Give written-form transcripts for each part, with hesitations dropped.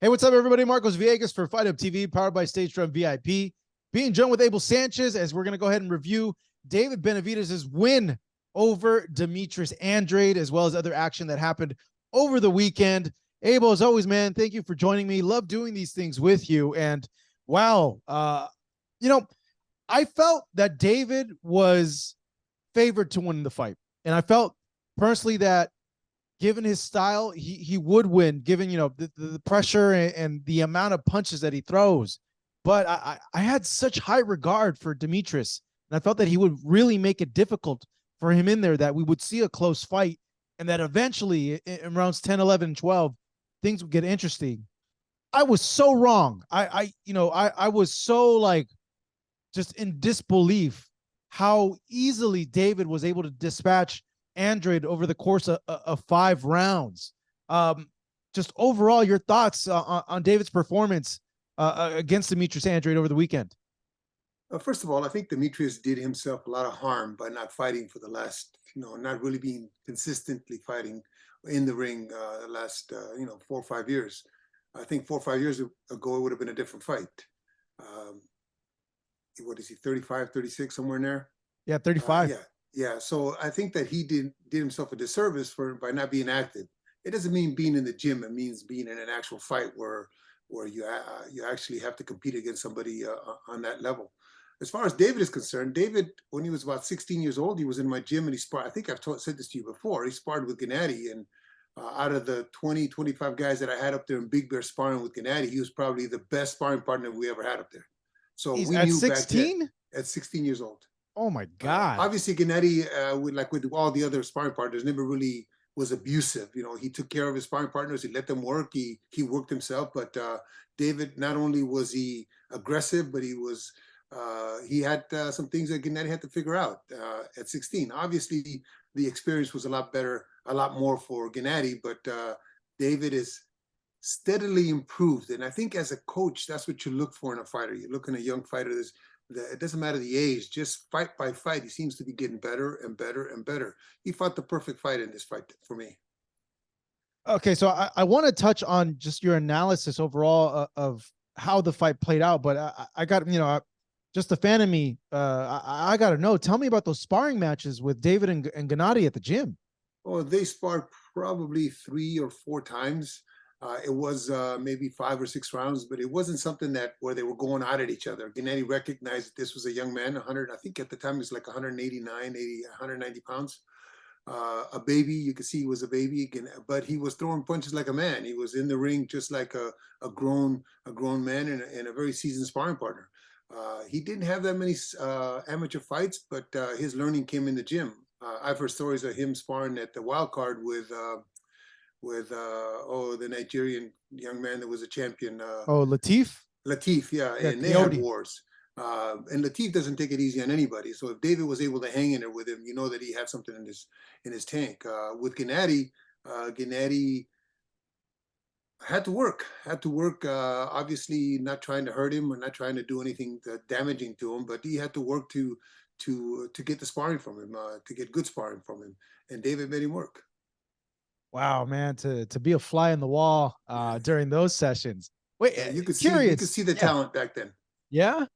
Hey, what's up, everybody? Marcos Villegas for Fight Up TV, powered by stagefront.vip. Being joined with Abel Sanchez, as we're going to go ahead and review David Benavidez' win over Demetrius Andrade, as well as other action that happened over the weekend. Abel, as always, man, thank you for joining me. Love doing these things with you. And wow, I felt that David was favored to win the fight. And I felt personally that given his style, he would win, given, the pressure and the amount of punches that he throws. But I had such high regard for Demetrius, and I felt that he would really make it difficult for him in there, that we would see a close fight, and that eventually in rounds 10, 11, and 12, things would get interesting. I was so wrong. I was so just in disbelief how easily David was able to dispatch Andrade over the course of 5 rounds. Just overall, your thoughts on David's performance against Demetrius Andrade over the weekend? First of all, I think Demetrius did himself a lot of harm by not fighting for the last, not really being consistently fighting in the ring the last, 4 or 5 years. I think 4 or 5 years ago, it would have been a different fight. What is he, 35, 36, somewhere in there? Yeah, 35. Yeah. So I think that he did himself a disservice by not being active. It doesn't mean being in the gym. It means being in an actual fight where you actually have to compete against somebody on that level. As far as David is concerned, David, when he was about 16 years old, he was in my gym and he sparred. I think I've said this to you before. He sparred with Gennady, and out of the 20, 25 guys that I had up there in Big Bear sparring with Gennady, he was probably the best sparring partner we ever had up there. So He's we at knew 16? back then, at 16 years old. Oh my God. Obviously, Gennady, with all the other sparring partners, never really was abusive. He took care of his sparring partners. He let them work. He worked himself. But David, not only was he aggressive, but he had some things that Gennady had to figure out at 16. Obviously, the experience was a lot better, a lot more for Gennady. But David is steadily improved. And I think as a coach, that's what you look for in a fighter. You look in a young fighter. It doesn't matter the age, just fight by fight, he seems to be getting better and better and better. He fought the perfect fight in this fight for me. Okay, so I want to touch on just your analysis overall of how the fight played out, but I got, just a fan of me, I got to know, tell me about those sparring matches with David and Gennady at the gym. Oh, they sparred probably 3 or 4 times. It was maybe 5 or 6 rounds, but it wasn't something where they were going out at each other. Gennady recognized that this was a young man, 100, I think at the time he was like 190 pounds. A baby, you could see he was a baby, but he was throwing punches like a man. He was in the ring just like a grown man and a very seasoned sparring partner. He didn't have that many amateur fights, but his learning came in the gym. I've heard stories of him sparring at the wild card with the Nigerian young man that was a champion. Latif? Latif, yeah, and they had wars. And Latif doesn't take it easy on anybody. So if David was able to hang in there with him, you know that he had something in his tank. With Gennady, Gennady had to work. Obviously, not trying to hurt him or not trying to do anything damaging to him, but he had to work to get the sparring from him, to get good sparring from him. And David made him work. Wow, man, to be a fly in the wall during those sessions. Wait, you could see the talent back then. Yeah.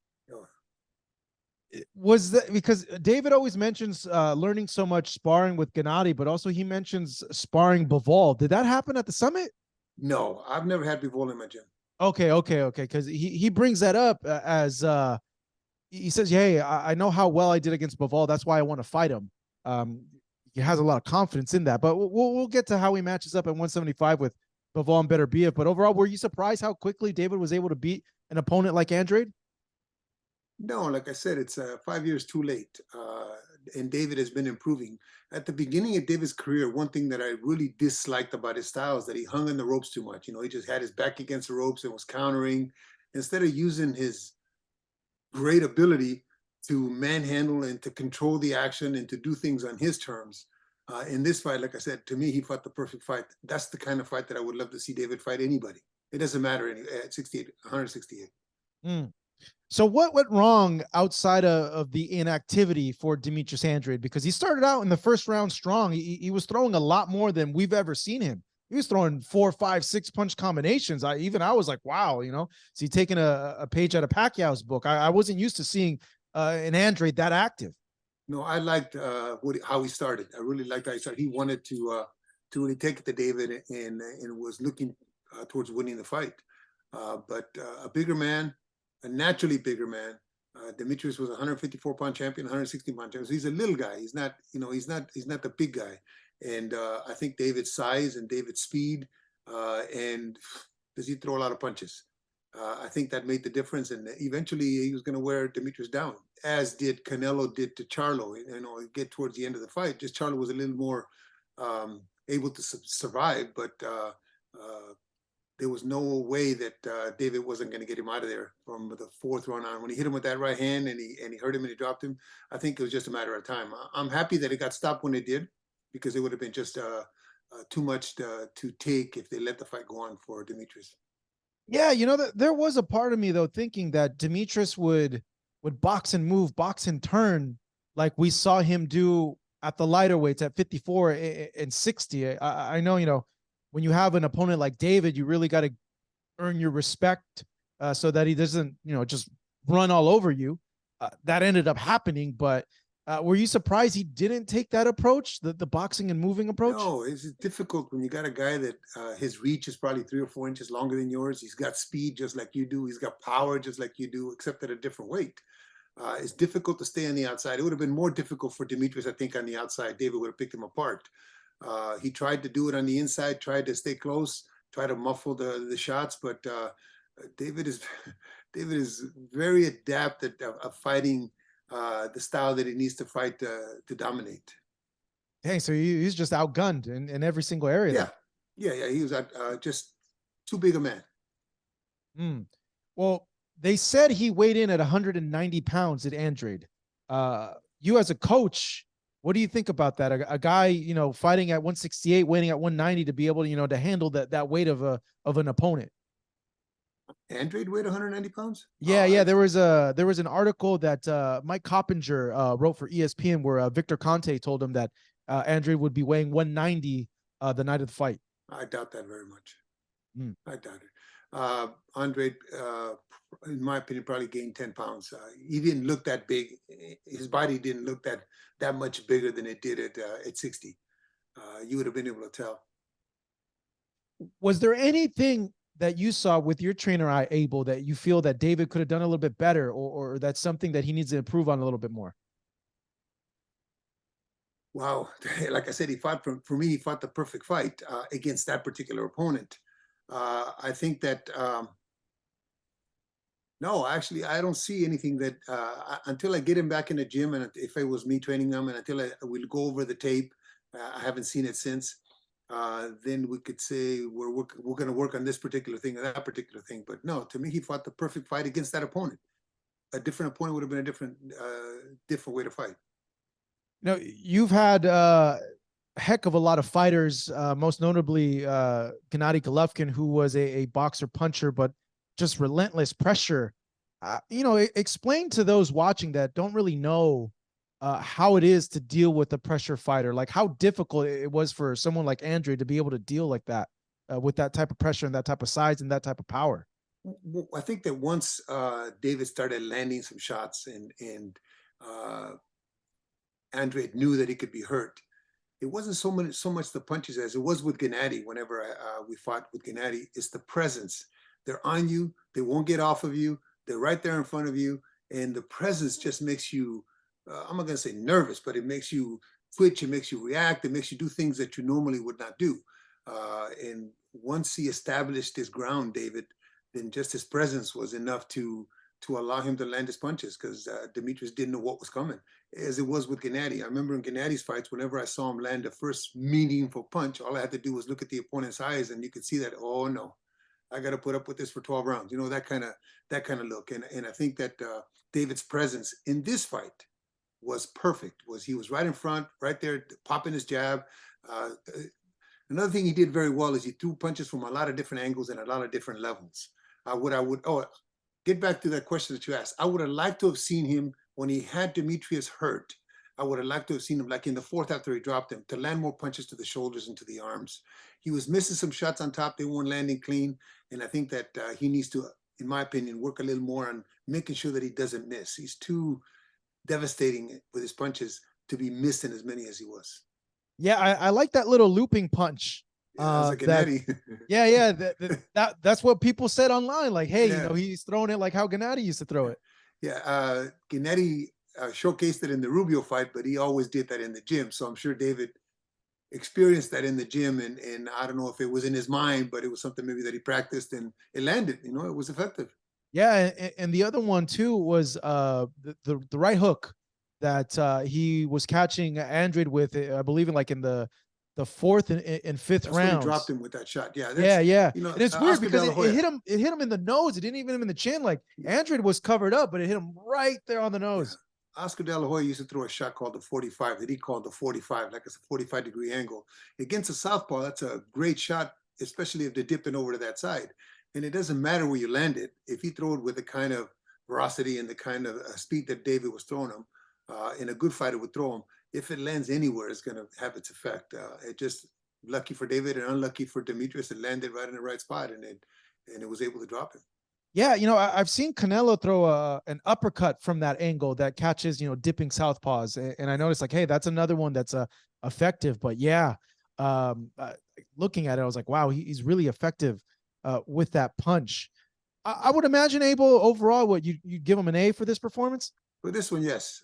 Was that because David always mentions learning so much sparring with Gennady, but also he mentions sparring Bivol. Did that happen at the summit? No, I've never had Bivol in my gym. Okay. Because he brings that up as he says, "Hey, I know how well I did against Bivol. That's why I want to fight him." He has a lot of confidence in that, but we'll get to how he matches up at 175 with Bivol and Beterbiev. But overall, were you surprised how quickly David was able to beat an opponent like Andrade? No, like I said, it's 5 years too late. And David has been improving. At the beginning of David's career, one thing that I really disliked about his style is that he hung on the ropes too much. He just had his back against the ropes and was countering instead of using his great ability to manhandle and to control the action and to do things on his terms. In this fight, like I said, to me, he fought the perfect fight. That's the kind of fight that I would love to see David fight anybody. It doesn't matter at 168. So what went wrong outside of the inactivity for Demetrius Andrade? Because he started out in the first round strong. He was throwing a lot more than we've ever seen him. he was throwing 4, 5, 6 punch combinations. I was like, wow, is he taking a page out of Pacquiao's book? I wasn't used to seeing an Andrade that active. No, I liked how he started. I really liked how he started. He wanted to really take it to David and was looking towards winning the fight. But a bigger man, a naturally bigger man. Demetrius was a 154-pound champion, 160-pound champion. So he's a little guy. He's not, he's not the big guy. And I think David's size and David's speed, and does he throw a lot of punches? I think that made the difference. And eventually he was going to wear Demetrius down, as did Canelo did to Charlo. Get towards the end of the fight. Just Charlo was a little more able to survive, but there was no way that David wasn't going to get him out of there from the fourth round on. When he hit him with that right hand and he hurt him and he dropped him, I think it was just a matter of time. I'm happy that it got stopped when it did, because it would have been just too much to take if they let the fight go on for Demetrius. Yeah, there was a part of me though thinking that Demetrius would box and move, box and turn, like we saw him do at the lighter weights at 54 and 60. I know, when you have an opponent like David, you really got to earn your respect so that he doesn't, just run all over you. That ended up happening, but were you surprised he didn't take that approach, the boxing and moving approach? No, it's difficult when you got a guy that his reach is probably 3 or 4 inches longer than yours. He's got speed just like you do. He's got power just like you do, except at a different weight. It's difficult to stay on the outside. It would have been more difficult for Demetrius, I think, on the outside. David would have picked him apart. He tried to do it on the inside, tried to stay close, try to muffle the shots, but David is very adept at fighting the style that he needs to fight to dominate. Dang, so he's just outgunned in every single area. Yeah. He was just too big a man. Well, they said he weighed in at 190 pounds at Andrade. You as a coach, what do you think about that? A guy, fighting at 168, weighing at 190 to be able to, to handle that weight of an opponent. Andrade weighed 190 pounds? Yeah. There was an article that Mike Coppinger wrote for ESPN where Victor Conte told him that Andrade would be weighing 190 the night of the fight. I doubt that very much. I doubt it. Andrade, in my opinion, probably gained 10 pounds. He didn't look that big. His body didn't look that much bigger than it did at 60. You would have been able to tell. Was there anything that you saw with your trainer eye, Abel, that you feel that David could have done a little bit better, or that's something that he needs to improve on a little bit more? Wow, like I said, for me, he fought the perfect fight against that particular opponent. I think that, no, actually, I don't see anything that, until I get him back in the gym, and if it was me training him, and until we'll go over the tape, I haven't seen it since, then we could say we're going to work on this particular thing or that particular thing. But no, to me, he fought the perfect fight against that opponent. A different opponent would have been a different way to fight. You've had a heck of a lot of fighters, most notably Gennady Golovkin, who was a boxer puncher, but just relentless pressure. Explain to those watching that don't really know how it is to deal with a pressure fighter, like how difficult it was for someone like Andrade to be able to deal like that with that type of pressure and that type of size and that type of power. I think that once David started landing some shots and Andrade knew that he could be hurt, it wasn't so much the punches as it was with Gennady. Whenever we fought with Gennady, it's the presence. They're on you. They won't get off of you. They're right there in front of you. And the presence just makes you, I'm not going to say nervous, but it makes you twitch. It makes you react. It makes you do things that you normally would not do. And once he established his ground, David, then just his presence was enough to allow him to land his punches, because Demetrius didn't know what was coming, as it was with Gennady. I remember in Gennady's fights, whenever I saw him land the first meaningful punch, all I had to do was look at the opponent's eyes, and you could see that, oh no, I got to put up with this for 12 rounds. That kind of look. And I think that David's presence in this fight was perfect. He was right in front, right there, popping his jab. Another thing he did very well is he threw punches from a lot of different angles and a lot of different levels. Get back to that question that you asked. I would have liked to have seen him when he had Demetrius hurt, I would have liked to have seen him, like in the fourth after he dropped him, to land more punches to the shoulders and to the arms. He was missing some shots on top. They weren't landing clean. And I think that he needs to, in my opinion, work a little more on making sure that he doesn't miss. He's too devastating with his punches to be missing as many as he was. Yeah, I like that little looping punch. Yeah, it was like That Gennady. yeah, that's what people said online. Like, hey, Yeah. he's throwing it like how Gennady used to throw it. Yeah, Gennady showcased it in the Rubio fight, but he always did that in the gym. So I'm sure David experienced that in the gym, and I don't know if it was in his mind, but it was something maybe that he practiced and it landed. You know, it was effective. Yeah, and the other one too was the right hook that he was catching Andrade with, I believe, in like in the fourth and fifth That's when he dropped rounds. him with that shot. Yeah, Yeah, yeah. you know, And it's weird Oscar because De La it Hoya. hit him in the nose. It didn't even hit him in the chin. Like Andrade was covered up, but it hit him right there on the nose. Oscar De La Hoya used to throw a shot called the 45 that he called the 45, like it's a 45-degree angle. Against a southpaw, that's a great shot, especially if they're dipping over to that side. And it doesn't matter where you land it. If you throw it with the kind of velocity and the kind of speed that David was throwing him, and a good fighter would throw him, if it lands anywhere, it's going to have its effect. It just lucky for David and unlucky for Demetrius, it landed right in the right spot, and it was able to drop him. Yeah, I've seen Canelo throw an uppercut from that angle that catches, dipping southpaws, and I noticed like, hey, that's another one that's effective. But yeah, looking at it, I was like, wow, he's really effective with that punch. I would imagine, Abel, overall, what you give him an A for this performance? For this one, yes.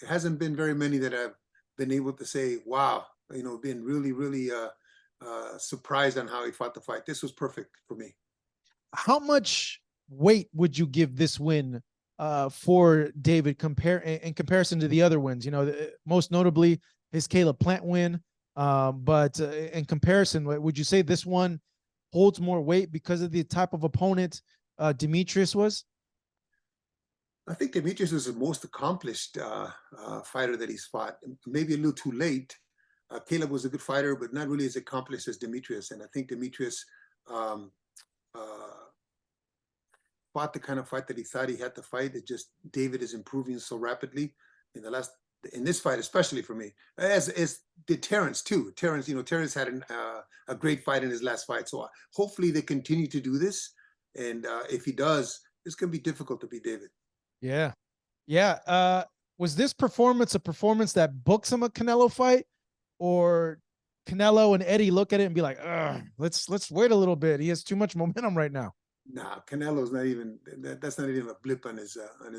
It hasn't been very many that I've been able to say, wow, been really, really surprised on how he fought the fight. This was perfect for me. How much weight would you give this win for David in comparison to the other wins? Most notably his Caleb Plant win. But in comparison, would you say this one holds more weight because of the type of opponent Demetrius was? I think Demetrius was the most accomplished fighter that he's fought. Maybe a little too late. Caleb was a good fighter, but not really as accomplished as Demetrius. And I think Demetrius fought the kind of fight that he thought he had to fight. It just David is improving so rapidly in this fight, especially for me. As did Terrence too. Terrence had a great fight in his last fight. So hopefully they continue to do this. And if he does, it's going to be difficult to beat David. Yeah. Yeah. Was this performance a performance that books him a Canelo fight, or Canelo and Eddie look at it and be like, let's wait a little bit. He has too much momentum right now. Nah, Canelo's not even, that's not even a blip on his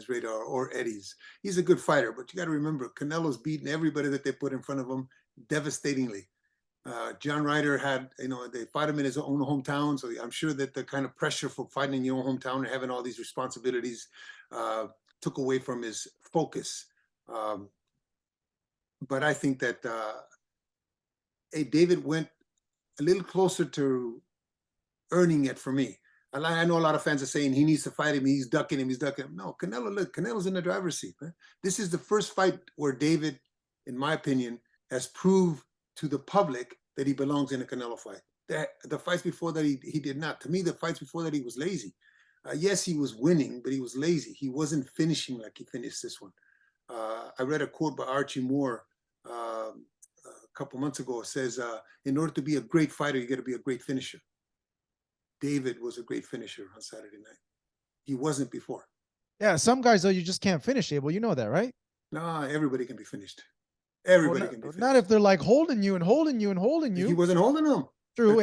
radar, or Eddie's. He's a good fighter, but you got to remember, Canelo's beaten everybody that they put in front of him devastatingly. John Ryder had, they fought him in his own hometown, so I'm sure that the kind of pressure for fighting in your own hometown and having all these responsibilities took away from his focus. But I think that David went a little closer to earning it for me. I know a lot of fans are saying he needs to fight him, he's ducking him. No, Canelo's in the driver's seat, man. This is the first fight where David, in my opinion, has proved to the public that he belongs in a Canelo fight. The fights before that, he did not. To me, the fights before that, he was lazy. Yes, he was winning, but he was lazy. He wasn't finishing like he finished this one. I read a quote by Archie Moore a couple months ago. It says, in order to be a great fighter, you got to be a great finisher. David was a great finisher on Saturday night. He wasn't before. Yeah, some guys, though, you just can't finish it. Well, you know that, right? No, everybody can be finished. Everybody can be finished. Not if they're like holding you and holding you and holding you. He wasn't holding them. True,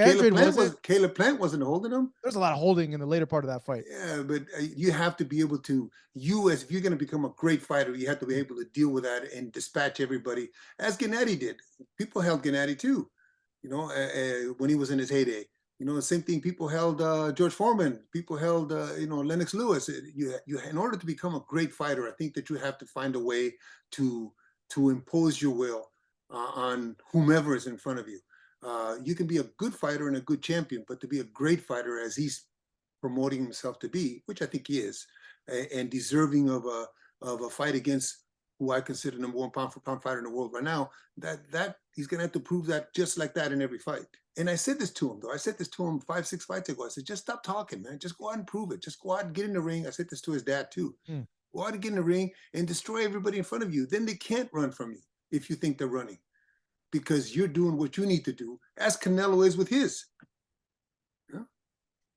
Caleb Plant wasn't holding him. There's a lot of holding in the later part of that fight. Yeah, but you have to be able to, if you're going to become a great fighter, you have to be able to deal with that and dispatch everybody, as Gennady did. People held Gennady too, when he was in his heyday. The same thing. People held George Foreman. People held, Lennox Lewis. In order to become a great fighter, I think that you have to find a way to impose your will on whomever is in front of you. You can be a good fighter and a good champion, but to be a great fighter, as he's promoting himself to be, which I think he is, and deserving of a fight against who I consider number one pound for pound fighter in the world right now, that he's gonna have to prove that just like that in every fight. And I said this to him, though. I said this to him 5-6 fights ago. I said, just stop talking, man. Just go out and prove it. Just go out and get in the ring. I said this to his dad too. Go out and get in the ring and destroy everybody in front of you. Then they can't run from you if you think they're running, because you're doing what you need to do, as Canelo is with his. Yeah.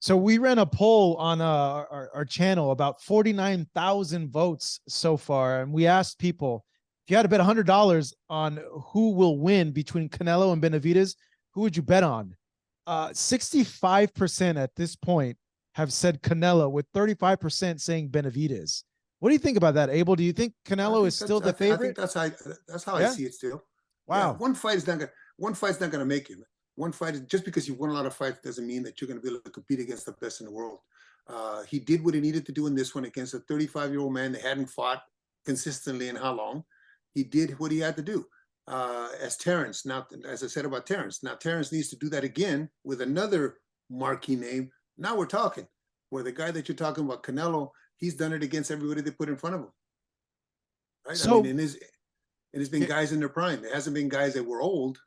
So we ran a poll on our channel, about 49,000 votes so far. And we asked people, if you had to bet $100 on who will win between Canelo and Benavidez, who would you bet on? 65% at this point have said Canelo, with 35% saying Benavidez. What do you think about that, Abel? Do you think Canelo is still the favorite? I think that's how I Yeah. see it still. Wow. Yeah, one fight's not gonna make you. One fight is, just because you won a lot of fights doesn't mean that you're gonna be able to compete against the best in the world. He did what he needed to do in this one against a 35-year-old man that hadn't fought consistently in how long. He did what he had to do. As Terrence, now, as I said about Terrence, now Terrence needs to do that again with another marquee name. Now we're talking. Where the guy that you're talking about, Canelo, he's done it against everybody they put in front of him. Right? So, I mean, and it's been guys in their prime. There hasn't been guys that were old.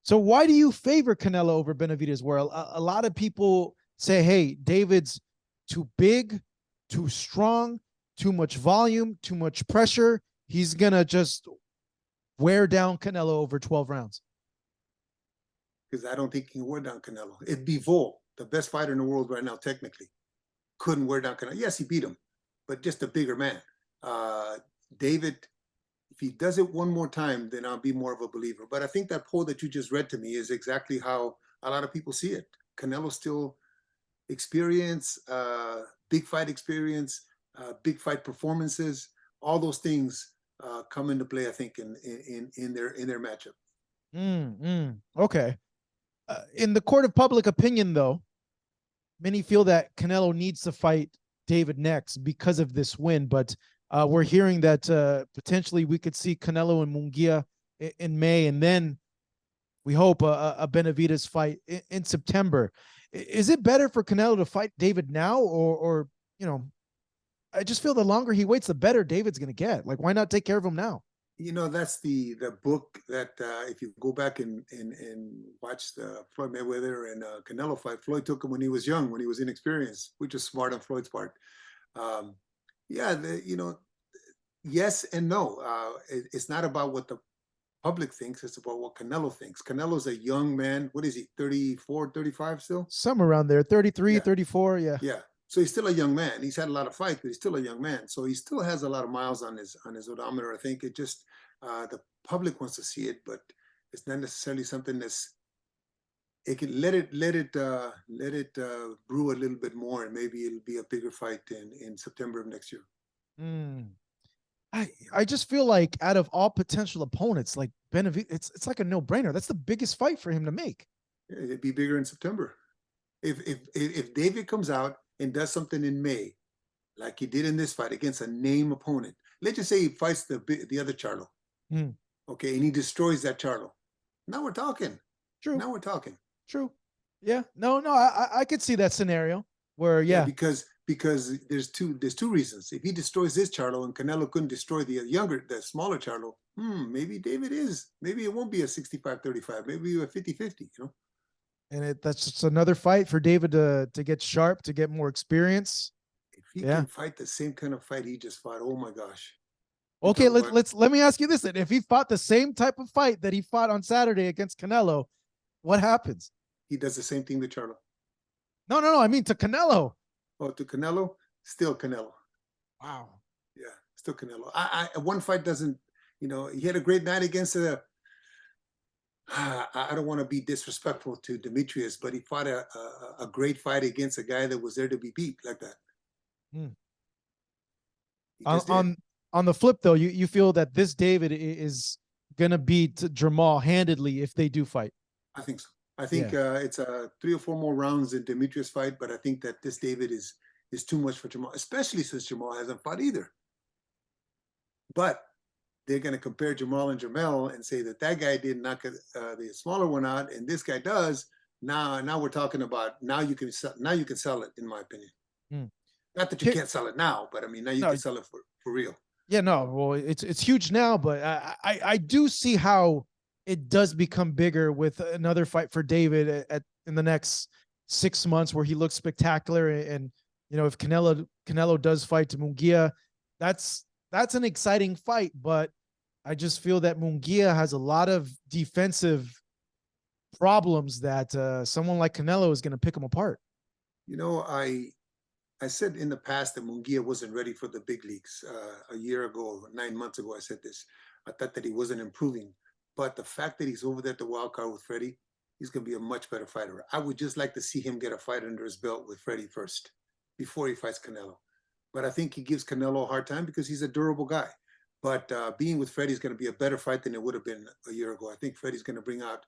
So why do you favor Canelo over Benavidez? Where a lot of people say, hey, David's too big, too strong, too much volume, too much pressure. He's going to just wear down Canelo over 12 rounds. Because I don't think he can wear down Canelo. It'd be Vol, the best fighter in the world right now, technically. Couldn't wear down Canelo. Yes, he beat him, but just a bigger man. David, if he does it one more time, then I'll be more of a believer. But I think that poll that you just read to me is exactly how a lot of people see it. Canelo still experience, big fight experience, big fight performances, all those things come into play, I think, in their matchup. Okay. In the court of public opinion, though, many feel that Canelo needs to fight David next because of this win. But we're hearing that potentially we could see Canelo and Munguia in May, and then we hope a Benavidez fight in September. Is it better for Canelo to fight David now, or you know, I just feel the longer he waits, the better David's going to get. Like, why not take care of him now? You know, that's the book that if you go back and watch the Floyd Mayweather and Canelo fight, Floyd took him when he was young, when he was inexperienced, which is smart on Floyd's part. Yeah, you know, yes and no. It's not about what the public thinks. It's about what Canelo thinks. Canelo's a young man. What is he, 34, 35 still? Somewhere around there, 33, Yeah. 34, yeah. Yeah. So he's still a young man. He's had a lot of fights, but he's still a young man. So he still has a lot of miles on his odometer. I think it just the public wants to see it, but it's not necessarily something that's. It can let it brew a little bit more, and maybe it'll be a bigger fight in September of next year. I just feel like out of all potential opponents, like Benavidez, it's like a no-brainer. That's the biggest fight for him to make. It'd be bigger in September. If David comes out and does something in May, like he did in this fight against a name opponent. Let's just say he fights the other Charlo. Okay, and he destroys that Charlo. Now we're talking. True. Now we're talking. True. Yeah. No, I could see that scenario where, yeah. Because there's two reasons. If he destroys this Charlo and Canelo couldn't destroy the smaller Charlo, maybe maybe it won't be a 65-35, maybe a 50-50, you know? And that's just another fight for David to get sharp, to get more experience. If he can fight the same kind of fight he just fought, oh my gosh. Okay, let me ask you this then. If he fought the same type of fight that he fought on Saturday against Canelo, what happens? He does the same thing to Charlo. No. I mean to Canelo. Oh, to Canelo? Still Canelo. Wow. Yeah, still Canelo. One fight doesn't, you know, he had a great night against I don't want to be disrespectful to Demetrius, but he fought a great fight against a guy that was there to be beat like that. On the flip, though, you feel that this David is going to beat Jermall handedly if they do fight? I think so. I think it's 3 or 4 more rounds in Demetrius' fight, but I think that this David is too much for Jermall, especially since Jermall hasn't fought either. But they're going to compare Jermall and Jermell and say that guy did knock the smaller one out, and this guy does. Now we're talking about now you can sell it, in my opinion. Not that you can't sell it now, but I mean now you can sell it for real. Yeah, no, well, it's huge now, but I do see how it does become bigger with another fight for David in the next 6 months where he looks spectacular and you know, if Canelo does fight to Munguia, that's an exciting fight. But I just feel that Munguia has a lot of defensive problems that someone like Canelo is going to pick him apart. You know, I said in the past that Munguia wasn't ready for the big leagues. A year ago, 9 months ago, I said this. I thought that he wasn't improving. But the fact that he's over there at the wild card with Freddie, he's going to be a much better fighter. I would just like to see him get a fight under his belt with Freddie first before he fights Canelo. But I think he gives Canelo a hard time because he's a durable guy. But being with Freddie is going to be a better fight than it would have been a year ago. I think Freddie's going to bring out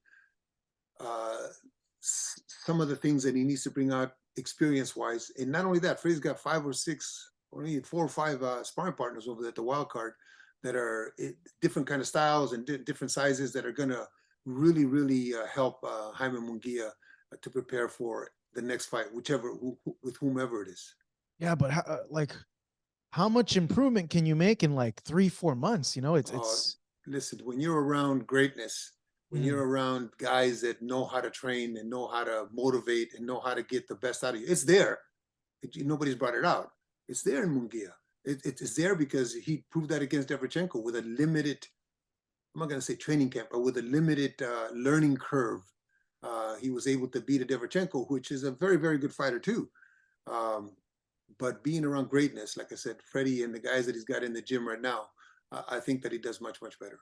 some of the things that he needs to bring out experience-wise. And not only that, Freddie's got 5 or 6, or maybe 4 or 5 sparring partners over there at the wild card that are different kind of styles and different sizes that are going to really, really help Jaime Munguia to prepare for the next fight, with whomever it is. Yeah, but how much improvement can you make in like 3-4 months? You know, it's listen, when you're around greatness, when you're around guys that know how to train and know how to motivate and know how to get the best out of you, it's there. Nobody's brought it out. It's there in Munguia. It's there because he proved that against Derevchenko with a limited, I'm not going to say training camp, but with a limited learning curve. He was able to beat a Derevchenko, which is a very, very good fighter too. But being around greatness, like I said, Freddie and the guys that he's got in the gym right now, I think that he does much, much better.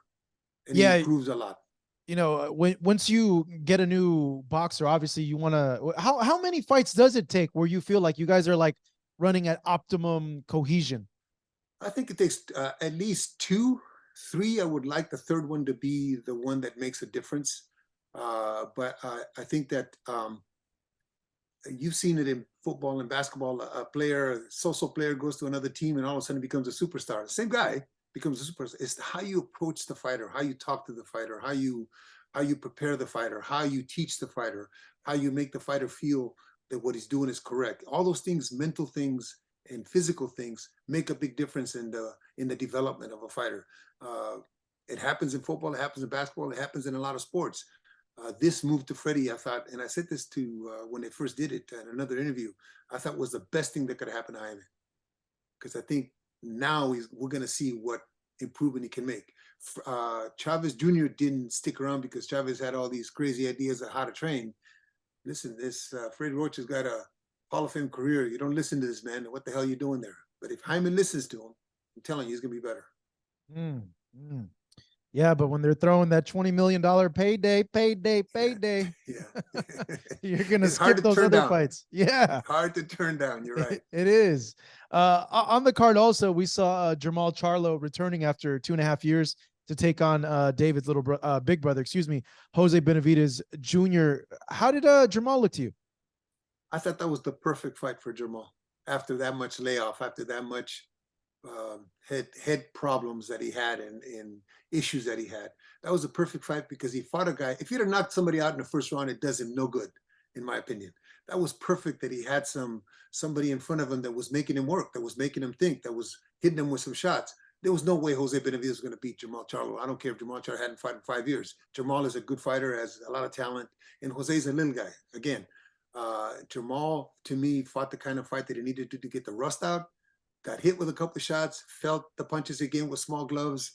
And he improves a lot. You know, once you get a new boxer, obviously you want to, how many fights does it take where you feel like you guys are like running at optimum cohesion? I think it takes at least 2, 3. I would like the third one to be the one that makes a difference. But I think that you've seen it in football and basketball. A so-so player goes to another team and all of a sudden becomes a superstar. The same guy becomes a superstar. It's how you approach the fighter, how you talk to the fighter, how you prepare the fighter, how you teach the fighter, how you make the fighter feel that what he's doing is correct. All those things, mental things and physical things, make a big difference in the development of a fighter. It happens in football, it happens in basketball, it happens in a lot of sports. This move to Freddie, I thought, and I said this to when they first did it in another interview, I thought was the best thing that could happen to Jaime. Because I think now we're going to see what improvement he can make. Chavez Jr. didn't stick around because Chavez had all these crazy ideas of how to train. Listen, this Freddie Roach has got a Hall of Fame career. You don't listen to this man. What the hell are you doing there? But if Jaime listens to him, I'm telling you, he's going to be better. Yeah, but when they're throwing that $20 million payday, yeah. You're going to skip those other fights. Yeah. It's hard to turn down. You're right. It is. On the card also, we saw Jermall Charlo returning after 2.5 years to take on David's big brother, Jose Benavidez Jr. How did Jermall look to you? I thought that was the perfect fight for Jermall. After that much layoff, after that much head problems that he had and issues that he had, that was a perfect fight because he fought a guy. If you'd have knocked somebody out in the first round, it does him no good, in my opinion. That was perfect that he had somebody in front of him that was making him work, that was making him think, that was hitting him with some shots. There was no way Jose Benavidez was going to beat Jermall Charlo. I don't care if Jermall Charlo hadn't fought in 5 years. Jermall is a good fighter, has a lot of talent, and Jose's a little guy. Again, Jermall, to me, fought the kind of fight that he needed to get the rust out, got hit with a couple of shots, felt the punches again with small gloves,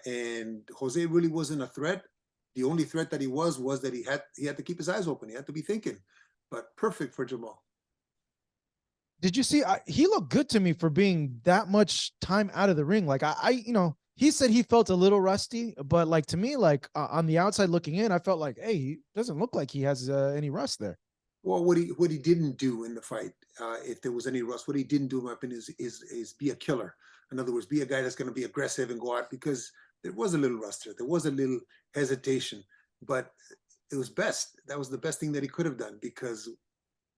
and Jose really wasn't a threat. The only threat that he was that he had to keep his eyes open. He had to be thinking, but perfect for Jermall. Did you see? He looked good to me for being that much time out of the ring. Like he said he felt a little rusty, but like to me, like on the outside looking in, I felt like, hey, he doesn't look like he has any rust there. Well, what he didn't do in the fight, if there was any rust, what he didn't do, in my opinion, is be a killer. In other words, be a guy that's going to be aggressive and go out, because there was a little rust there. There was a little hesitation, but it was best. That was the best thing that he could have done, because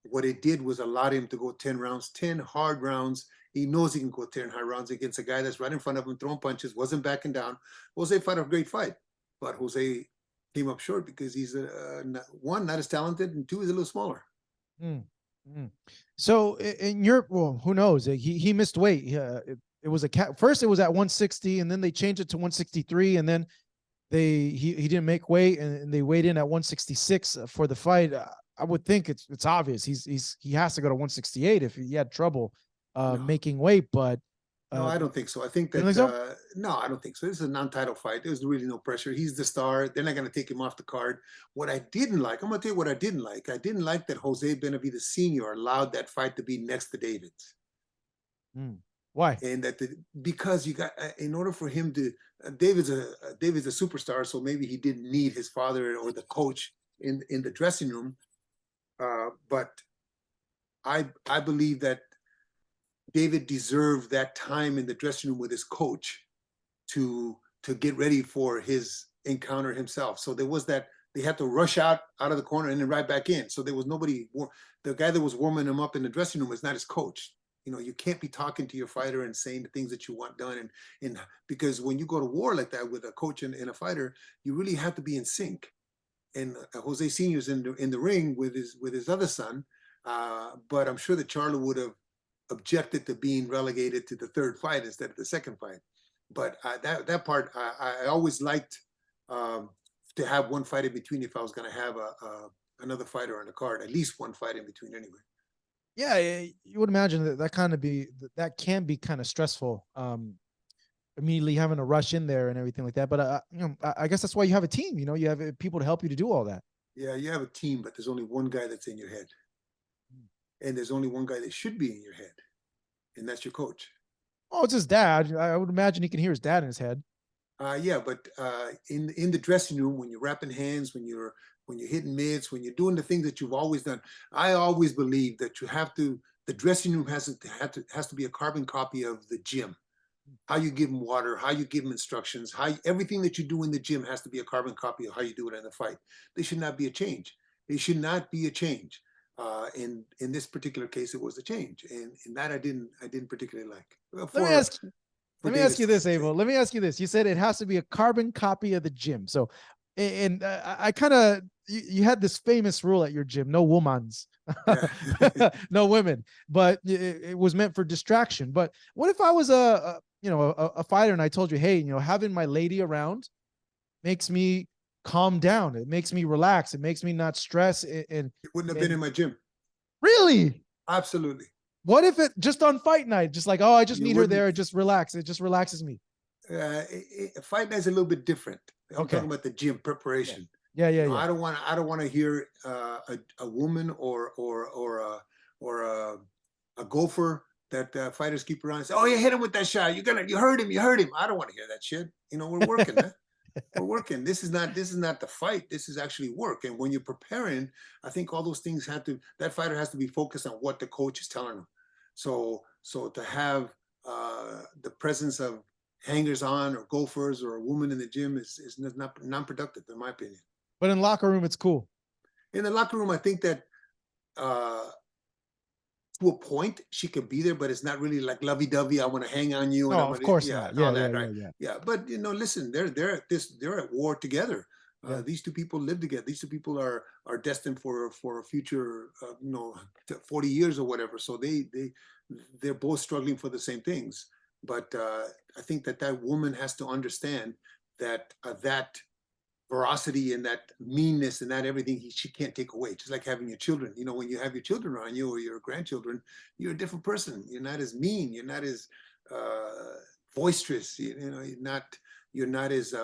what it did was allow him to go 10 rounds, 10 hard rounds. He knows he can go 10 hard rounds against a guy that's right in front of him, throwing punches, wasn't backing down. Jose fought a great fight, but Jose came up short because he's one, not as talented, and two, he's a little smaller. So in who knows? He missed weight. It was first it was at 160, and then they changed it to 163, and then he didn't make weight, and they weighed in at 166 for the fight. I would think it's obvious. He has to go to 168 if he had trouble No, making weight. But no, I don't think so. I think you don't that think so? no, I don't think so. This is a non-title fight. There's really no pressure. He's the star. They're not going to take him off the card. What I didn't like, I'm going to tell you what I didn't like. I didn't like that Jose Benavidez Sr. allowed that fight to be next to David's. Why? And that because you got in order for him to David's a superstar, so maybe he didn't need his father or the coach in the dressing room. But I believe that David deserved that time in the dressing room with his coach to get ready for his encounter himself. So there was that they had to rush out of the corner and then right back in. So there was nobody. The guy that was warming him up in the dressing room was not his coach. You know, you can't be talking to your fighter and saying the things that you want done, and because when you go to war like that with a coach and a fighter, you really have to be in sync. And Jose Senior's in the ring with his other son, but I'm sure that Charlo would have objected to being relegated to the third fight instead of the second fight. But that part I always liked to have one fight in between if I was going to have another fighter on the card, at least one fight in between anyway. Yeah, you would imagine that can be kind of stressful. Immediately having to rush in there and everything like that. But I guess that's why you have a team. You know, you have people to help you to do all that. Yeah, you have a team, but there's only one guy that's in your head, and there's only one guy that should be in your head, and that's your coach. Oh, it's his dad. I would imagine he can hear his dad in his head. Yeah, but in the dressing room, when you're wrapping hands, when you're hitting mids, when you're doing the things that you've always done, I always believe that you have to. The dressing room has to be a carbon copy of the gym. How you give them water, how you give them instructions, everything that you do in the gym has to be a carbon copy of how you do it in the fight. There should not be a change. There should not be a change. In this particular case, it was a change, and that I didn't particularly like. Let me ask you this, Abel. Let me ask you this. You said it has to be a carbon copy of the gym. So, and I kind of you had this famous rule at your gym: no womans, no women. But it was meant for distraction. But what if I was a fighter and I told you, hey, having my lady around makes me calm down. It makes me relax. It makes me not stress. It wouldn't have been in my gym. Really? Absolutely. What if it just on fight night, just like, oh, I just need her there, just relax. It just relaxes me. Fight night is a little bit different. I'm talking about the gym preparation. Yeah. I don't want to hear a woman or a gopher that fighters keep around and say, oh, you hit him with that shot. You heard him. I don't want to hear that shit. We're working, man. We're working. This is not the fight. This is actually work. And when you're preparing, I think all those things that fighter has to be focused on what the coach is telling them. So to have the presence of hangers on or gophers or a woman in the gym is not non-productive in my opinion. But in locker room, it's cool. In the locker room, I think that to a point she could be there, but it's not really like lovey-dovey. I want to hang on you. And of course not. Yeah. But listen, they're at war together. These two people live together. These two people are destined for a future, 40 years or whatever. So they're both struggling for the same things. But I think that woman has to understand that that ferocity and that meanness and that everything she can't take away. Just like having your children. When you have your children around you or your grandchildren, you're a different person. You're not as mean. You're not as boisterous. You're not as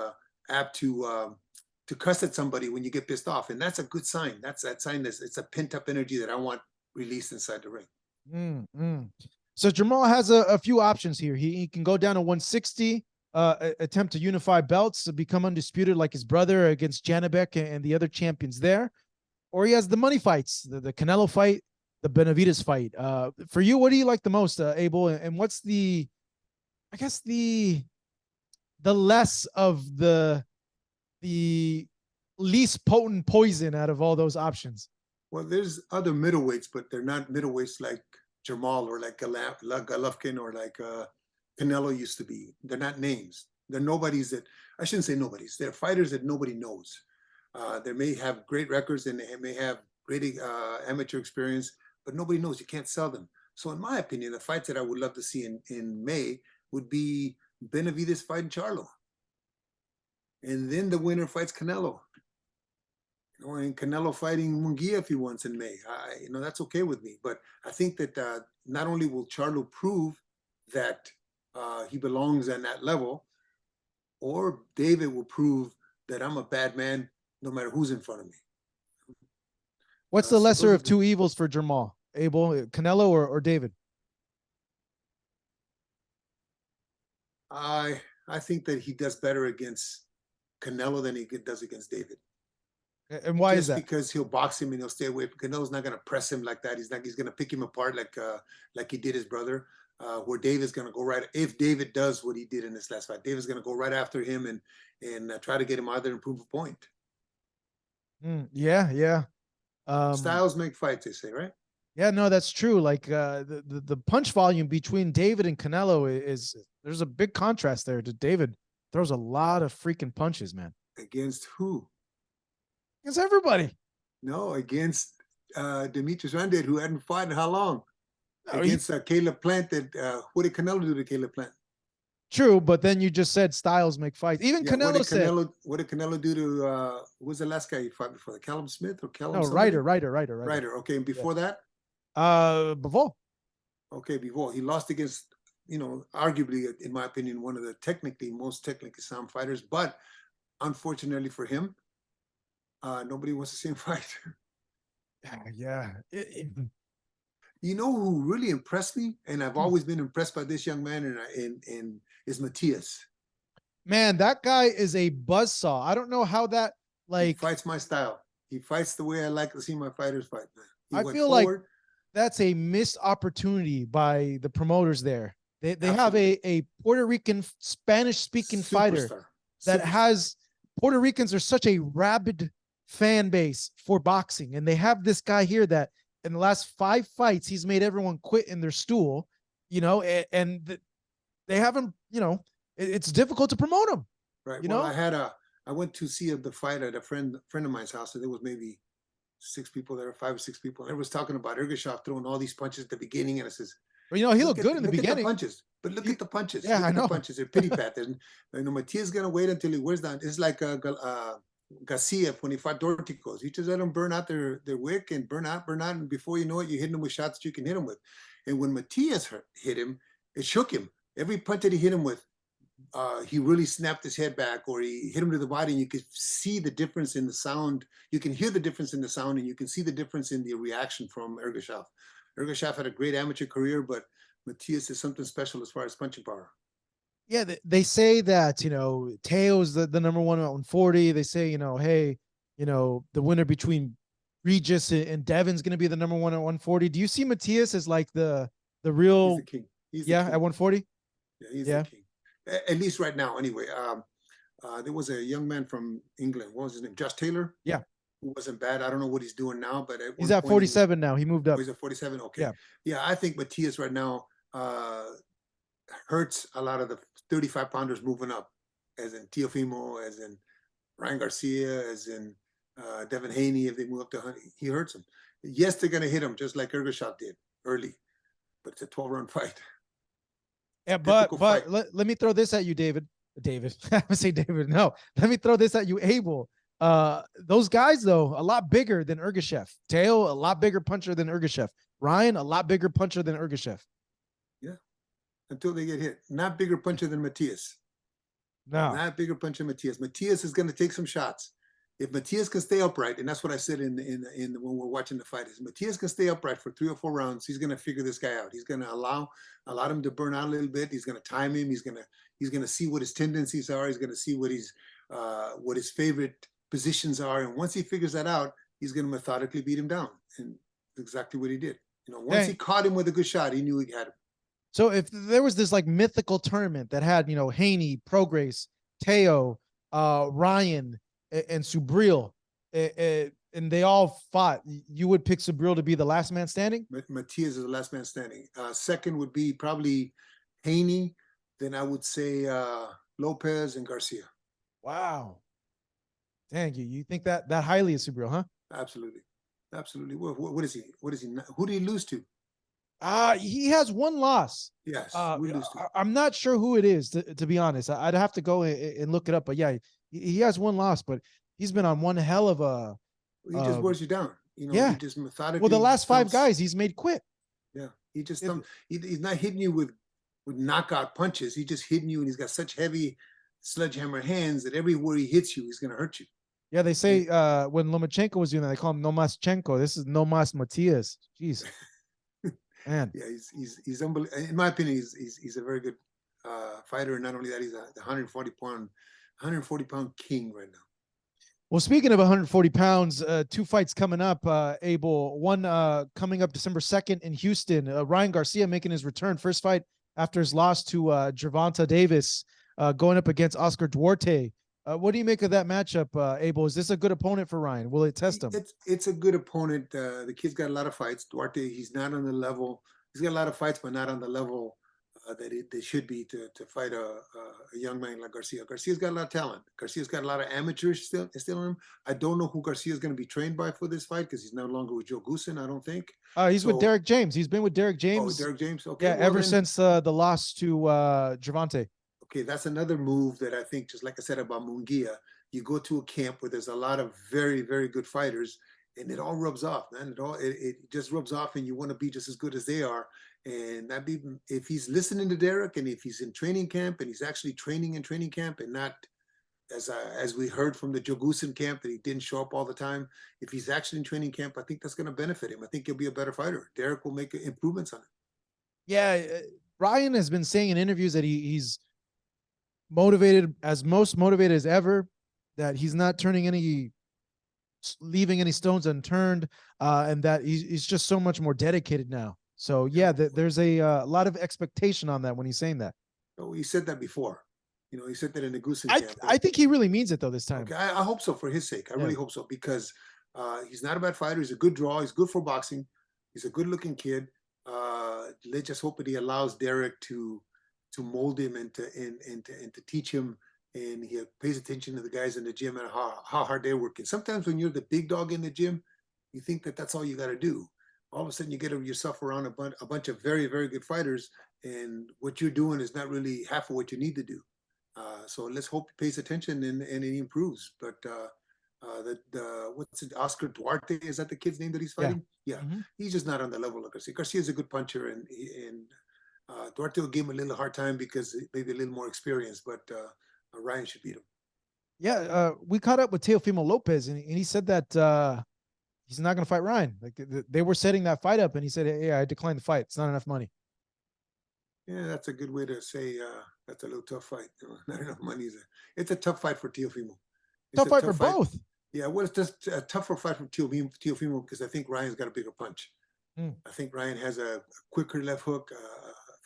apt to cuss at somebody when you get pissed off, and that's a good sign. That's that sign that it's a pent up energy that I want released inside the ring. So Jermall has a few options here. He can go down to 160, attempt to unify belts to become undisputed like his brother against Janibek and the other champions there, or he has the money fights, the Canelo fight, the Benavidez fight. For you, what do you like the most, Abel? And what's the less of the least potent poison out of all those options? Well, there's other middleweights, but they're not middleweights like Jermall or like Golovkin or like Canelo used to be. They're not names. They're nobodies that, I shouldn't say nobodies. They're fighters that nobody knows. They may have great records and they may have great amateur experience, but nobody knows. You can't sell them. So in my opinion, the fights that I would love to see in May would be Benavidez fighting Charlo. And then the winner fights Canelo. You know, and Canelo fighting Munguia if he wants in May. That's okay with me. But I think that not only will Charlo prove that he belongs at that level, or David will prove that I'm a bad man no matter who's in front of me. What's the So lesser those are of two evils for Jermall? Abel, Canelo, or David? I think that he does better against Canelo than he does against David. And why is Just that? because he'll box him and he'll stay away. Canelo's not going to press him like that. He's going to pick him apart like he did his brother. Where David's going to go right. If David does what he did in this last fight, David's going to go right after him and try to get him out there and prove a point. Yeah, yeah. Styles make fights, they say, right? Yeah, no, that's true. Like the punch volume between David and Canelo is there's a big contrast there. David throws a lot of freaking punches, man. Against who? Against everybody. No, against Demetrius Andrade, who hadn't fought in how long? No, Against Caleb Plant. What did Canelo do to Caleb Plant? True, but then you just said styles make fights. Even Canelo said. What did Canelo do to? Who was the last guy he fought before? Callum Smith or Callum? No, somebody? Ryder. Okay, and before that? Bivol. Okay, Bivol. He lost against, arguably, in my opinion, one of the most technically sound fighters. But unfortunately for him, nobody wants to see him fight. Yeah. You know who really impressed me, and I've always been impressed by this young man, and is Matias. Man, that guy is a buzzsaw. I don't know how that he fights my style. He fights the way I like to see my fighters fight. Man. I feel forward. Like that's a missed opportunity by the promoters there. They have a Puerto Rican Spanish speaking fighter that has Puerto Ricans are such a rabid fan base for boxing, and they have this guy here that in the last 5 fights he's made everyone quit in their stool, and they haven't, it's difficult to promote him. Right. I went to see the fight at a friend of mine's house, and there was maybe 6 people there, 5 or 6 people. And everyone was talking about Ergashev throwing all these punches at the beginning, and I says, well, he looked good in the beginning. Look at the punches, but look at the punches. Yeah, look I know. The punches. They're pity pat. Matias is gonna wait until he wears down. It's like Garcia when he fought Dorticos. You just let them burn out their wick and burn out, and before you know it, you're hitting them with shots that you can hit them with. And when Matias hit him, it shook him. Every punch that he hit him with, he really snapped his head back, or he hit him to the body, and you could see the difference in the sound. You can hear the difference in the sound, and you can see the difference in the reaction from Ergashev. Ergashev had a great amateur career, but Matias is something special as far as punching power. Yeah, they say that, Teo's the number one at 140. They say, hey, the winner between Regis and Devin's going to be the number one at 140. Do you see Matias as like the real? He's the king. He's the king. At 140? Yeah, he's the king. At least right now, anyway. There was a young man from England. What was his name? Josh Taylor? Yeah. Who wasn't bad. I don't know what he's doing now, but he's at 47 now. He moved up. He's at 47? Okay. Yeah. Yeah, I think Matias right now hurts a lot of the 35-pounders moving up, as in Teofimo, as in Ryan Garcia, as in Devin Haney. If they move up to 100, he hurts them. Yes, they're going to him just like Ergashev did early, but it's a 12-round fight. Yeah, but let me throw this at you, David. I would say David. No, let me throw this at you, Abel. Those guys, though, a lot bigger than Ergashev. Teo, a lot bigger puncher than Ergashev. Ryan, a lot bigger puncher than Ergashev. Yeah, until they get hit. Not bigger puncher than Matias. No. Not bigger puncher than Matias. Matias is going to take some shots. If Matias can stay upright, and that's what I said in when we're watching the fight, is Matias can stay upright for 3 or 4 rounds, he's going to figure this guy out. He's going to allow him to burn out a little bit. He's going to time him. He's going to see what his tendencies are. He's going to see what his favorite positions are. And once he figures that out, he's going to methodically beat him down. And that's exactly what he did. Once he caught him with a good shot, he knew he had him. So if there was this like mythical tournament that had, Haney, Prograis, Teo, Ryan, and Subriel, and they all fought, you would pick Subriel to be the last man standing? Matias is the last man standing. Second would be probably Haney. Then I would say Lopez and Garcia. Wow. Dang, you think that highly of Subriel, huh? Absolutely. What is he? Who did he lose to? He has 1 loss. Yes. I'm not sure who it is, to be honest. I'd have to go and look it up. But yeah, he has 1 loss, but he's been on one hell of a He just wears you down. You know, he Yeah. just Well, the methodically last 5 dumps. guys he's made quit. Yeah, he just he's not hitting you with knockout punches. He's just hitting you, and he's got such heavy sledgehammer hands that everywhere he hits you, he's going to hurt you. Yeah, they say when Lomachenko was doing that, they call him Nomaschenko. This is Nomas Matias. Jeez, man. Yeah, he's unbelievable. In my opinion, he's a very good fighter, and not only that, he's a 140 pound king right now. Well, speaking of 140 pounds, 2 fights coming up, Abel. One coming up December 2nd in Houston. Ryan Garcia making his return. First fight after his loss to Gervonta Davis, going up against Oscar Duarte. What do you make of that matchup, Abel? Is this a good opponent for Ryan? Will it test him? It's a good opponent. The kid's got a lot of fights. Duarte, he's not on the level. He's got a lot of fights, but not on the level that they should be to fight a young man like Garcia. Garcia's got a lot of talent. Garcia's got a lot of amateurs still in him. I don't know who Garcia's going to be trained by for this fight because he's no longer with Joe Goosen, I don't think. He's with Derek James. He's been with Derek James. Oh, Derek James. Okay. Yeah, ever since the loss to Gervonta. Okay, that's another move that I think, just like I said about Munguia, you go to a camp where there's a lot of very, very good fighters, and it all rubs off, man. It just rubs off, and you want to be just as good as they are. And that be if he's listening to Derek, and if he's in training camp, and he's actually training in training camp, and not as we heard from the Joe Goosen camp that he didn't show up all the time. If he's actually in training camp, I think that's going to benefit him. I think he'll be a better fighter. Derek will make improvements on it. Yeah, Ryan has been saying in interviews that he's motivated, most motivated as ever, that he's not leaving any stones unturned, and that he's just so much more dedicated now. So yeah, there's a lot of expectation on that when he's saying that. Oh, he said that before. You know, he said that in the Goosen camp. I think he really means it though this time. Okay, I hope so for his sake. I really hope so, because he's not a bad fighter. He's a good draw. He's good for boxing. He's a good-looking kid. Let's just hope that he allows Derek to mold him and to teach him, and he pays attention to the guys in the gym and how hard they're working. Sometimes when you're the big dog in the gym, you think that that's all you got to do. All of a sudden, you get yourself around a bunch of very, very good fighters, and what you're doing is not really half of what you need to do. So let's hope he pays attention and he improves. But what's it? Oscar Duarte, is that the kid's name that he's fighting? Yeah. He's just not on the level of Garcia. Garcia's a good puncher, and Duarte will give him a little hard time because maybe a little more experience, but Ryan should beat him. Yeah, we caught up with Teofimo Lopez, and he said that he's not going to fight Ryan. Like they were setting that fight up, and he said, "Hey, I declined the fight. It's not enough money." Yeah, that's a good way to say that's a little tough fight. Not enough money. It's a tough fight for Teofimo. Tough fight for both. Yeah, well, it's just a tougher fight for Teofimo because I think Ryan's got a bigger punch. I think Ryan has a quicker left hook,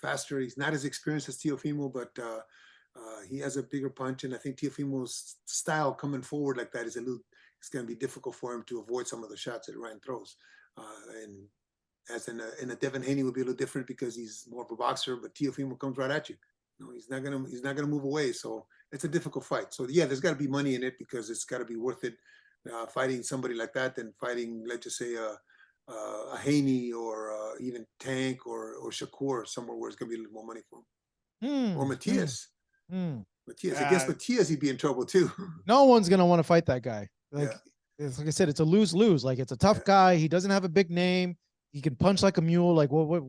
faster. He's not as experienced as Teofimo, but he has a bigger punch. And I think Teofimo's style coming forward like that is it's going to be difficult for him to avoid some of the shots that Ryan throws. And as in a Devin Haney would be a little different because he's more of a boxer, but Teofimo comes right at you. No, he's not gonna move away. So it's a difficult fight. So yeah, there's got to be money in it because it's got to be worth it. Fighting somebody like that than fighting, let's just say, a Haney or even Tank or Shakur somewhere where it's gonna be a little more money for him. Or Matias. Matias. Against Matias, he'd be in trouble too. No one's gonna want to fight that guy. Like I said, it's a lose-lose. Like it's a tough guy. He doesn't have a big name. He can punch like a mule. Like what?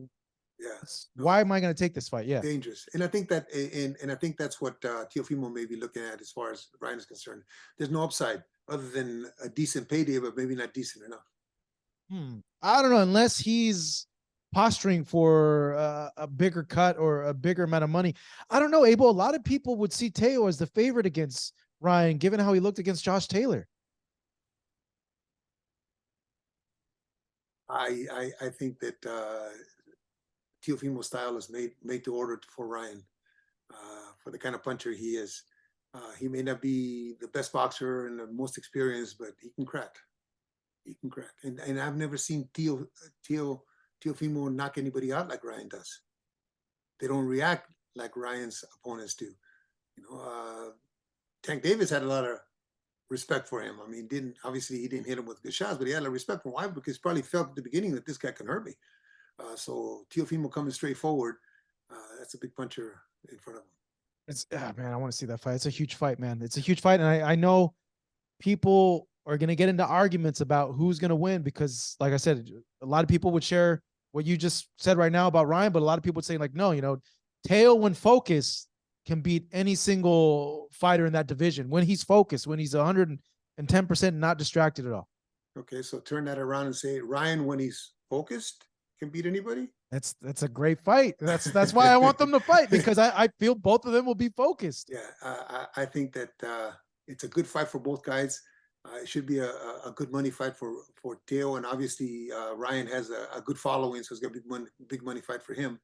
Yeah. Why am I going to take this fight? Yeah. Dangerous. And I think that, and I think that's what Teofimo may be looking at as far as Ryan is concerned. There's no upside other than a decent payday, but maybe not decent enough. I don't know, unless he's posturing for a bigger cut or a bigger amount of money. I don't know, Abel. A lot of people would see Teo as the favorite against Ryan, given how he looked against Josh Taylor. I think that Teofimo's style is made to order for Ryan, for the kind of puncher he is. He may not be the best boxer and the most experienced, but he can crack. He can crack. And I've never seen Teofimo knock anybody out like Ryan does. They don't react like Ryan's opponents do. You know, Tank Davis had a lot of respect for him. I mean, he didn't hit him with good shots, but he had a lot of respect for him. Why? Because he probably felt at the beginning that this guy can hurt me. So Teofimo coming straight forward, that's a big puncher in front of him. Man, I want to see that fight. It's a huge fight, man. It's a huge fight, and I know people are going to get into arguments about who's going to win because, like I said, a lot of people would share what you just said right now about Ryan, but a lot of people would say, like, no, Teo, when focused, can beat any single fighter in that division when he's focused, when he's 110% not distracted at all. Okay, so turn that around and say Ryan, when he's focused, can beat anybody. That's a great fight. That's why I want them to fight, because I feel both of them will be focused. Yeah, I think that it's a good fight for both guys. It should be a good money fight for Teo, and obviously Ryan has a good following, so it's gonna be big money fight for him.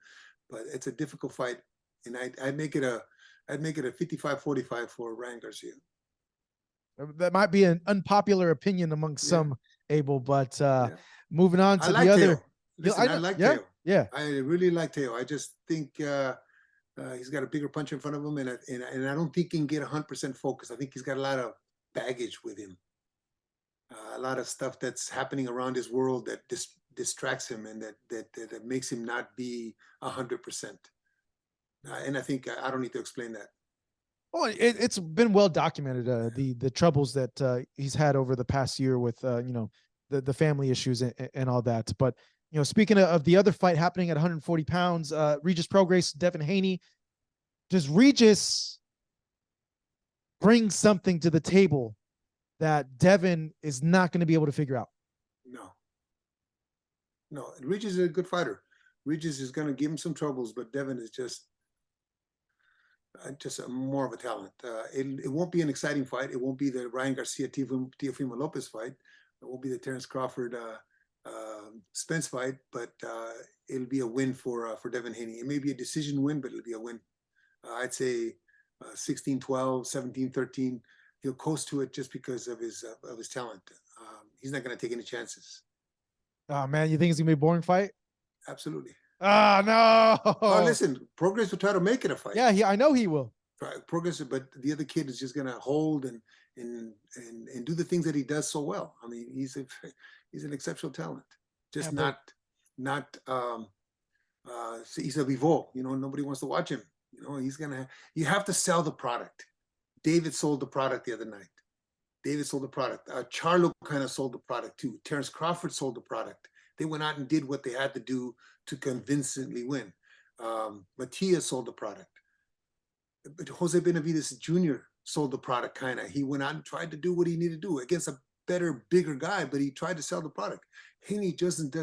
But it's a difficult fight, and I'd make it a 55-45 for Ryan Garcia. That might be an unpopular opinion amongst some, Abel, but moving on to the other. Teo. Listen, I like Teo. Yeah, I really like Teo. I just think he's got a bigger punch in front of him, and I don't think he can get 100% focus. I think he's got a lot of baggage with him, a lot of stuff that's happening around his world that distracts him, and that makes him not be 100%. And I think I don't need to explain that. Well, it's been well documented, the troubles that he's had over the past year with the family issues and all that. But speaking of the other fight happening at 140 pounds, Regis Prograis, Devin Haney. Does Regis bring something to the table that Devin is not going to be able to figure out? No. Regis is a good fighter. Regis is going to give him some troubles, but Devin is just more of a talent. It won't be an exciting fight. It won't be the Ryan Garcia Teofimo Lopez fight. It won't be the Terence Crawford Spence fight, but it'll be a win for Devin Haney. It may be a decision win, but it'll be a win. I'd say 16-12, 17-13. He'll coast to it just because of his talent. He's not going to take any chances. Oh man, you think it's gonna be a boring fight? Absolutely. Oh no. Oh, listen, Progress will try to make it a fight. Yeah, I know he will. Progress, but the other kid is just gonna hold and do the things that he does so well. I mean, he's an exceptional talent. Just he's a vivo. Nobody wants to watch him. You have to sell the product. David sold the product the other night. David sold the product. Charlo kind of sold the product too. Terence Crawford sold the product. They went out and did what they had to do to convincingly win. Matias sold the product. But Jose Benavidez Jr. sold the product kind of. He went out and tried to do what he needed to do against a better, bigger guy, but he tried to sell the product. Haney doesn't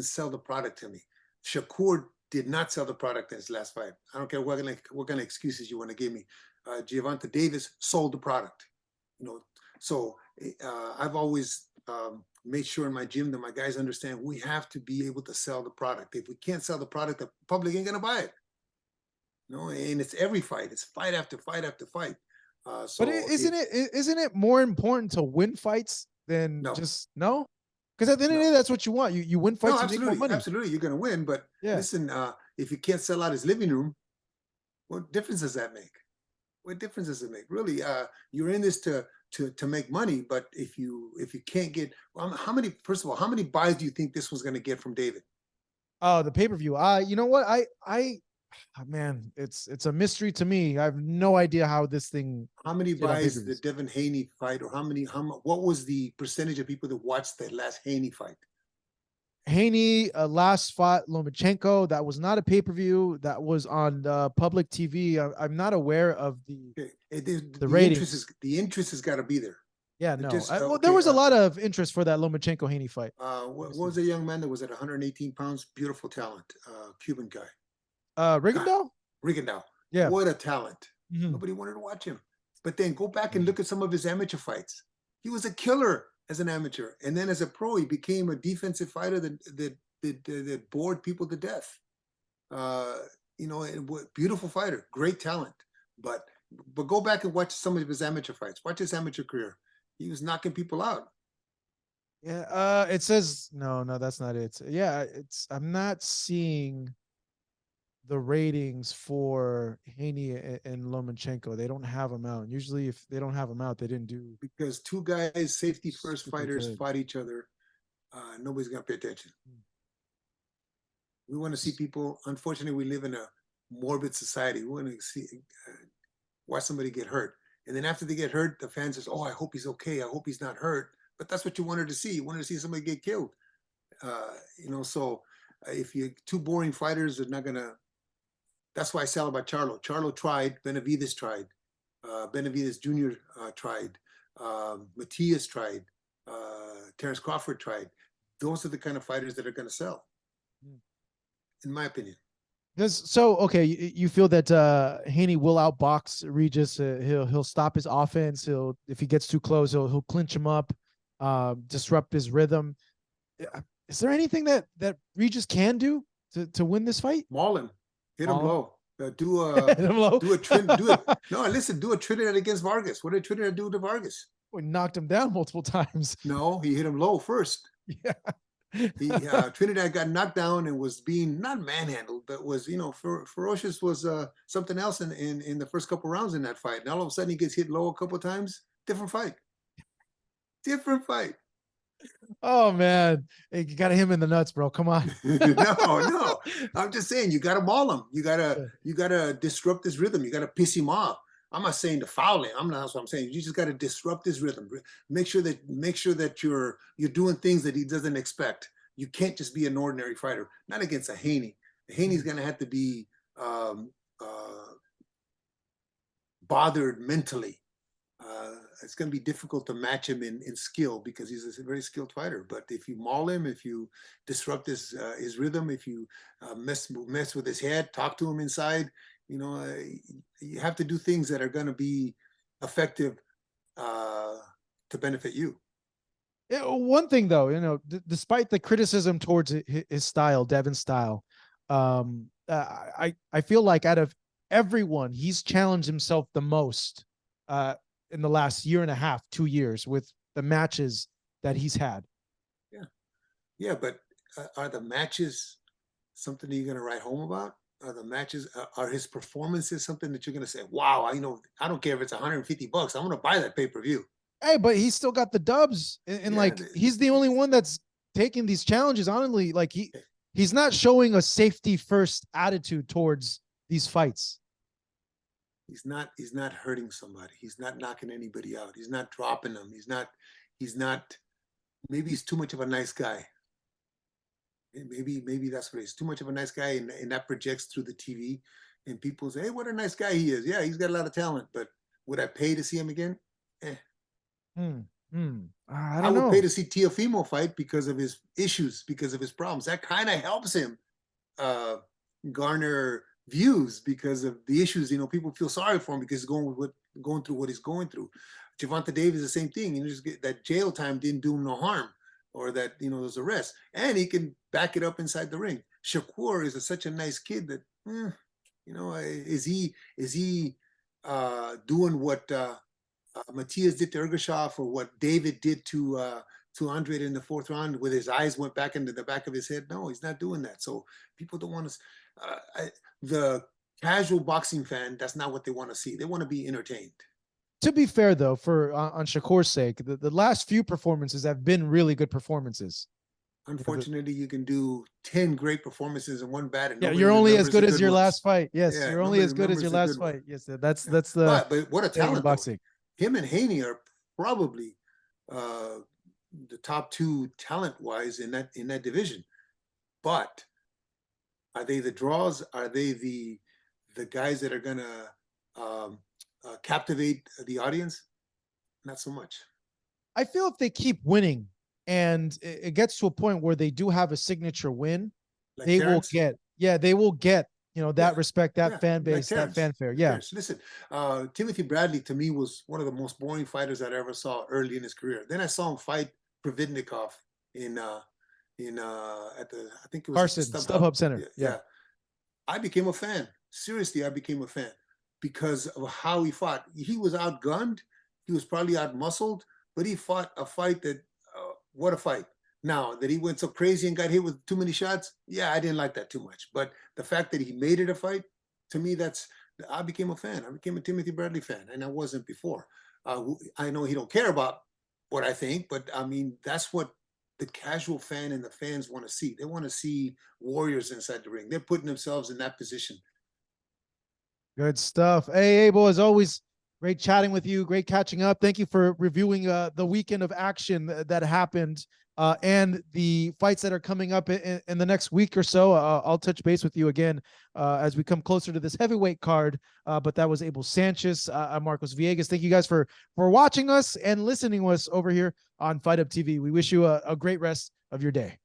sell the product to me. Shakur did not sell the product in his last fight. I don't care what kind of excuses you want to give me. Gervonta Davis sold the product. So I've always made sure in my gym that my guys understand we have to be able to sell the product. If we can't sell the product, the public ain't gonna buy it. And it's every fight. It's fight after fight after fight. But isn't it more important to win fights than just no? Because at the end of the day, that's what you want. You win fights. No, absolutely, you make more money. Absolutely, you're gonna win. But listen, if you can't sell out his living room, what difference does that make? What difference does it make? Really, you're in this to make money, but if you can't get, how many buys do you think this was going to get from David? Oh, the pay-per-view. You know what? Man, it's a mystery to me. I have no idea how this thing. How many buys the Devin Haney fight, or what was the percentage of people that watched that last Haney fight? Haney last fought Lomachenko. That was not a pay-per-view. That was on public TV. I'm not aware of the ratings. The interest has got to be there. Yeah, no. There was a lot of interest for that Lomachenko Haney fight. What was a young man that was at 118 pounds? Beautiful talent, Cuban guy. Rigondeaux? Rigondeaux. Yeah. What a talent. Nobody wanted to watch him. But then go back and look at some of his amateur fights. He was a killer as an amateur. And then as a pro, he became a defensive fighter that bored people to death. Beautiful fighter, great talent. But go back and watch some of his amateur fights. Watch his amateur career. He was knocking people out. Yeah, it says no, that's not it. Yeah, I'm not seeing the ratings for Haney and Lomachenko. They don't have them out. Usually if they don't have them out, they didn't do. Because two guys, safety first fighters fight each other, nobody's going to pay attention. We want to see people, unfortunately, we live in a morbid society. We want to see, watch somebody get hurt. And then after they get hurt, the fans says, "Oh, I hope he's okay. I hope he's not hurt." But that's what you wanted to see. You wanted to see somebody get killed. So if you two boring fighters are not gonna. That's why I say about Charlo. Charlo tried. Benavidez tried. Benavidez Jr. Tried. Matias tried. Terrence Crawford tried. Those are the kind of fighters that are going to sell, in my opinion. Okay, you feel that Haney will outbox Regis. He'll stop his offense. If he gets too close, he'll clinch him up, disrupt his rhythm. Is there anything that Regis can do to win this fight? Maul him, hit him low. Do a Trinidad against Vargas. What did Trinidad do to Vargas? We knocked him down multiple times. No, he hit him low first. Yeah. Trinidad got knocked down and was being not manhandled, but was, ferocious, was something else in the first couple rounds in that fight. And all of a sudden he gets hit low a couple of times. Different fight. Oh man, hey, you got him in the nuts, bro. Come on. No. I'm just saying you got to maul him. You gotta disrupt his rhythm. You got to piss him off. I'm not saying to foul him. That's what I'm saying. You just got to disrupt his rhythm. Make sure that you're doing things that he doesn't expect. You can't just be an ordinary fighter. Not against a Haney. Haney's gonna have to be bothered mentally. It's going to be difficult to match him in skill because he's a very skilled fighter. But if you maul him, if you disrupt his rhythm, if you mess with his head, talk to him inside, you have to do things that are going to be effective to benefit you. Yeah, one thing though, despite the criticism towards his style, Devin's style, I feel like out of everyone, he's challenged himself the most in the last year and a half, 2 years, with the matches that he's had. Yeah, but are the matches something that you're going to write home about? Are the matches, are his performances something that you're going to say, wow, I don't care if it's $150, I'm going to buy that pay-per-view. Hey, but he's still got the dubs, and he's the only one that's taking these challenges. Honestly, he's not showing a safety first attitude towards these fights. He's not hurting somebody. He's not knocking anybody out. He's not dropping them. Maybe he's too much of a nice guy. Maybe that's what it is. Too much of a nice guy, and that projects through the TV, and people say, hey, what a nice guy he is. Yeah, he's got a lot of talent, but would I pay to see him again? I would pay to see Teofimo fight because of his issues, because of his problems. That kind of helps him garner views because of the issues. People feel sorry for him because he's going through what he's going through. Gervonta Davis, the same thing. Just get that jail time didn't do him no harm, or that those arrests, and he can back it up inside the ring. Shakur is such a nice kid that is he doing what Matias did to Ergashoff, or what David did to Andrade in the 4th round, where his eyes went back into the back of his head? No, he's not doing that. So people don't want to. The casual boxing fan, that's not what they want to see. They want to be entertained. To be fair, though, for on Shakur's sake, the last few performances have been really good performances. Unfortunately, you can do 10 great performances and one bad. And you're only as good as your last fight. Yes, you're only as good as your last fight. Yes, that's the. But what a talent! Boxing. Him and Haney are probably the top 2 talent-wise in that division. But are they the draws? Are they the guys that are gonna captivate the audience? Not so much. I feel if they keep winning and it gets to a point where they do have a signature win, they will get that respect, that fan base, that fanfare. Yeah. Listen, Timothy Bradley to me was one of the most boring fighters I ever saw early in his career. Then I saw him fight Providnikov at the, I think it was Carson, StubHub Center. Yeah. I became a fan. Seriously, I became a fan because of how he fought. He was outgunned. He was probably outmuscled, but he fought a fight that, what a fight. Now, that he went so crazy and got hit with too many shots, yeah, I didn't like that too much. But the fact that he made it a fight, to me, I became a fan. I became a Timothy Bradley fan, and I wasn't before. I know he don't care about what I think, but I mean, that's what the casual fan and the fans want to see. They want to see warriors inside the ring. They're putting themselves in that position. Good stuff. Hey, Abel, as always, Great chatting with you. Great catching up. Thank you for reviewing the weekend of action that happened and the fights that are coming up in the next week or so. I'll touch base with you again as we come closer to this heavyweight card. But that was Abel Sanchez. I'm Marcos Villegas. Thank you guys for watching us and listening to us over here on Fight Up TV. We wish you a great rest of your day.